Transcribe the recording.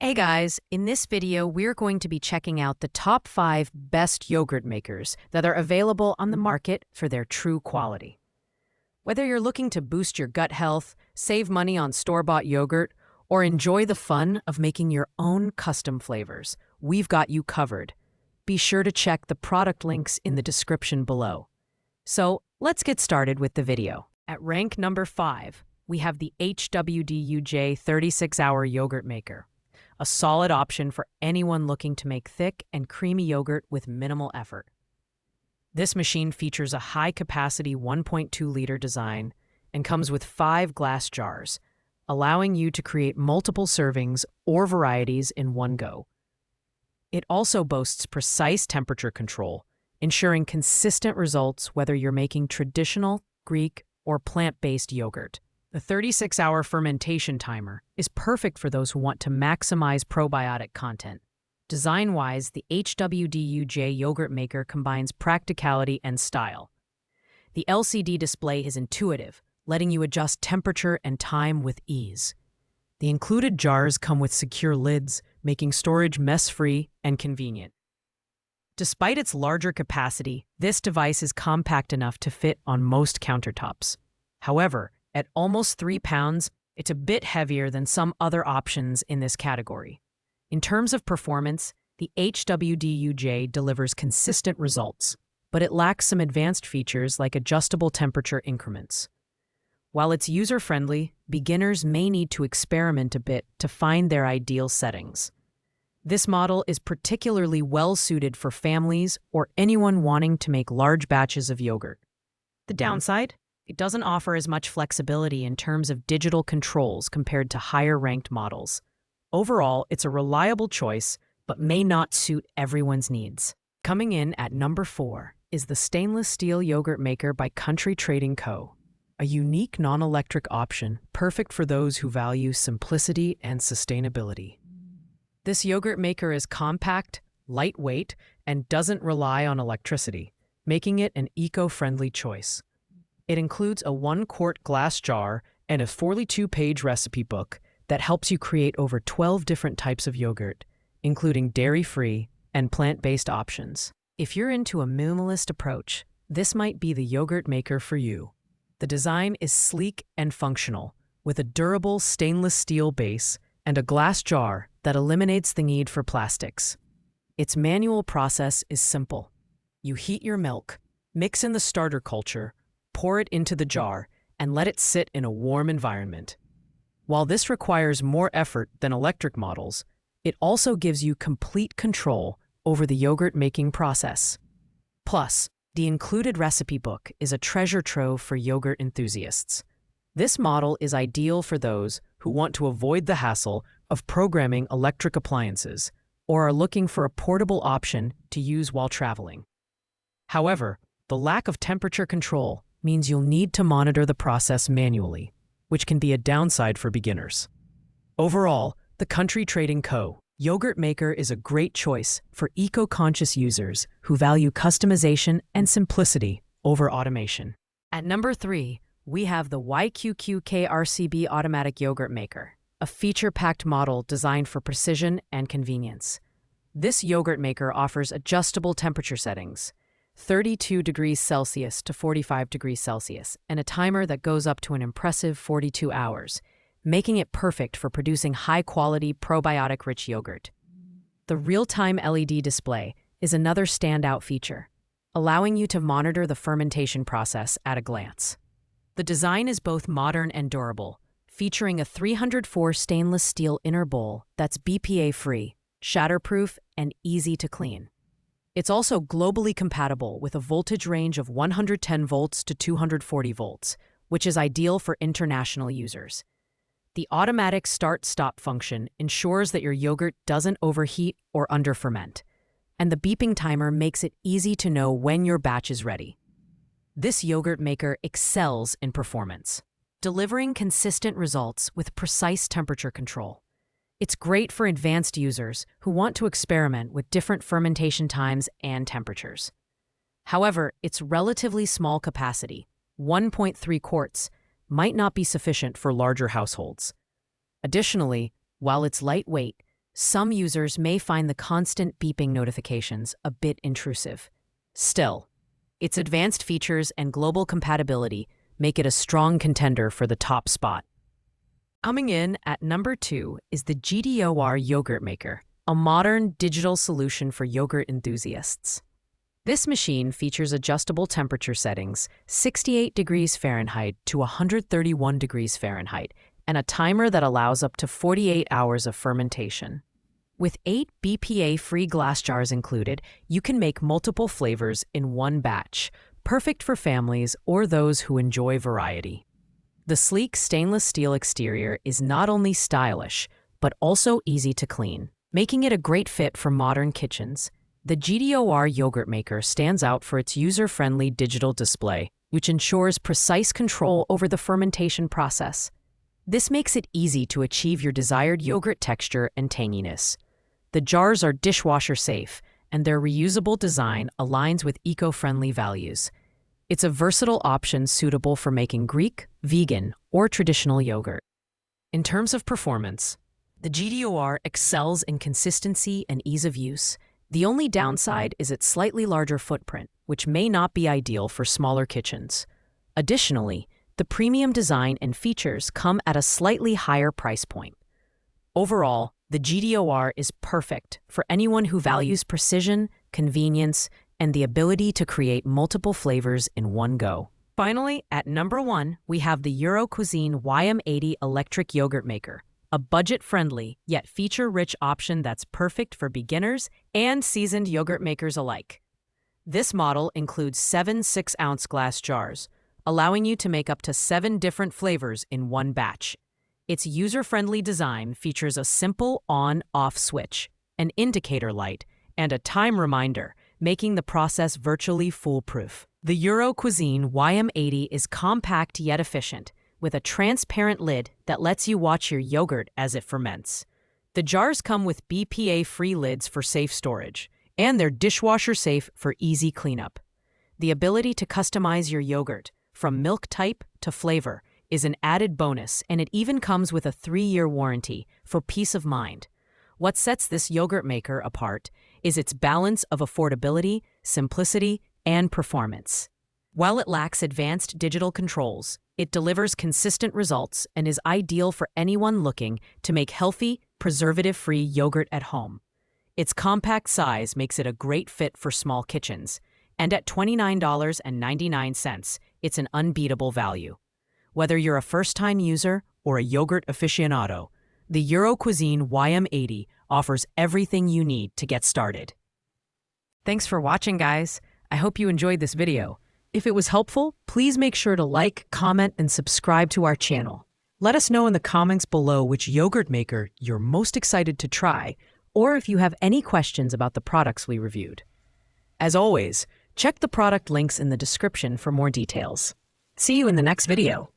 Hey guys, in this video, we're going to be checking out the top 5 best yogurt makers that are available on the market for their true quality. Whether you're looking to boost your gut health, save money on store-bought yogurt, or enjoy the fun of making your own custom flavors, we've got you covered. Be sure to check the product links in the description below. So, let's get started with the video. At rank number 5, we have the HWDUJ 36-hour yogurt maker. A solid option for anyone looking to make thick and creamy yogurt with minimal effort. This machine features a high-capacity 1.2-liter design and comes with 5 glass jars, allowing you to create multiple servings or varieties in one go. It also boasts precise temperature control, ensuring consistent results whether you're making traditional, Greek, or plant-based yogurt. The 36-hour fermentation timer is perfect for those who want to maximize probiotic content. Design-wise, the HWDUJ yogurt maker combines practicality and style. The LCD display is intuitive, letting you adjust temperature and time with ease. The included jars come with secure lids, making storage mess-free and convenient. Despite its larger capacity, this device is compact enough to fit on most countertops. However, at almost 3 pounds, it's a bit heavier than some other options in this category. In terms of performance, the HWDUJ delivers consistent results, but it lacks some advanced features like adjustable temperature increments. While it's user-friendly, beginners may need to experiment a bit to find their ideal settings. This model is particularly well-suited for families or anyone wanting to make large batches of yogurt. The downside? It doesn't offer as much flexibility in terms of digital controls compared to higher-ranked models. Overall, it's a reliable choice, but may not suit everyone's needs. Coming in at number 4 is the stainless steel yogurt maker by Country Trading Co., a unique non-electric option perfect for those who value simplicity and sustainability. This yogurt maker is compact, lightweight, and doesn't rely on electricity, making it an eco-friendly choice. It includes a 1-quart glass jar and a 42-page recipe book that helps you create over 12 different types of yogurt, including dairy-free and plant-based options. If you're into a minimalist approach, this might be the yogurt maker for you. The design is sleek and functional, with a durable stainless steel base and a glass jar that eliminates the need for plastics. Its manual process is simple. You heat your milk, mix in the starter culture, pour it into the jar, and let it sit in a warm environment. While this requires more effort than electric models, it also gives you complete control over the yogurt making process. Plus, the included recipe book is a treasure trove for yogurt enthusiasts. This model is ideal for those who want to avoid the hassle of programming electric appliances or are looking for a portable option to use while traveling. However, the lack of temperature control means you'll need to monitor the process manually, which can be a downside for beginners. Overall, the Country Trading Co. yogurt maker is a great choice for eco-conscious users who value customization and simplicity over automation. At number 3, we have the YQQK-RCB automatic yogurt maker, a feature-packed model designed for precision and convenience. This yogurt maker offers adjustable temperature settings, 32 degrees Celsius to 45 degrees Celsius, and a timer that goes up to an impressive 42 hours, making it perfect for producing high-quality, probiotic-rich yogurt. The real-time LED display is another standout feature, allowing you to monitor the fermentation process at a glance. The design is both modern and durable, featuring a 304 stainless steel inner bowl that's BPA-free, shatterproof, and easy to clean. It's also globally compatible with a voltage range of 110 volts to 240 volts, which is ideal for international users. The automatic start-stop function ensures that your yogurt doesn't overheat or under-ferment, and the beeping timer makes it easy to know when your batch is ready. This yogurt maker excels in performance, delivering consistent results with precise temperature control. It's great for advanced users who want to experiment with different fermentation times and temperatures. However, its relatively small capacity, 1.3 quarts, might not be sufficient for larger households. Additionally, while it's lightweight, Some users may find the constant beeping notifications a bit intrusive. Still, its advanced features and global compatibility make it a strong contender for the top spot. Coming in at number 2 is the GDOR Yogurt Maker, a modern digital solution for yogurt enthusiasts. This machine features adjustable temperature settings, 68 degrees Fahrenheit to 131 degrees Fahrenheit, and a timer that allows up to 48 hours of fermentation. With 8 BPA-free glass jars included, you can make multiple flavors in one batch, perfect for families or those who enjoy variety. The sleek stainless steel exterior is not only stylish, but also easy to clean, making it a great fit for modern kitchens. The GDOR Yogurt Maker stands out for its user-friendly digital display, which ensures precise control over the fermentation process. This makes it easy to achieve your desired yogurt texture and tanginess. The jars are dishwasher safe, and their reusable design aligns with eco-friendly values. It's a versatile option suitable for making Greek, vegan, or traditional yogurt. In terms of performance, the GDOR excels in consistency and ease of use. The only downside is its slightly larger footprint, which may not be ideal for smaller kitchens. Additionally, the premium design and features come at a slightly higher price point. Overall, the GDOR is perfect for anyone who values precision, convenience, and the ability to create multiple flavors in one go. Finally, at number 1, we have the Eurocuisine YM80 Electric Yogurt Maker, a budget-friendly yet feature-rich option that's perfect for beginners and seasoned yogurt makers alike. This model includes 7 6-ounce glass jars, allowing you to make up to 7 different flavors in one batch. Its user-friendly design features a simple on-off switch, an indicator light, and a time reminder, making the process virtually foolproof. The Eurocuisine YM80 is compact yet efficient, with a transparent lid that lets you watch your yogurt as it ferments. The jars come with BPA-free lids for safe storage, and they're dishwasher safe for easy cleanup. The ability to customize your yogurt, from milk type to flavor, is an added bonus, and it even comes with a 3-year warranty for peace of mind. What sets this yogurt maker apart is its balance of affordability, simplicity, and performance. While it lacks advanced digital controls, it delivers consistent results and is ideal for anyone looking to make healthy, preservative-free yogurt at home. Its compact size makes it a great fit for small kitchens, and at $29.99, it's an unbeatable value. Whether you're a first-time user or a yogurt aficionado, the Eurocuisine YM80 offers everything you need to get started. Thanks for watching, guys. I hope you enjoyed this video. If it was helpful, please make sure to like, comment, and subscribe to our channel. Let us know in the comments below which yogurt maker you're most excited to try, or if you have any questions about the products we reviewed. As always, check the product links in the description for more details. See you in the next video.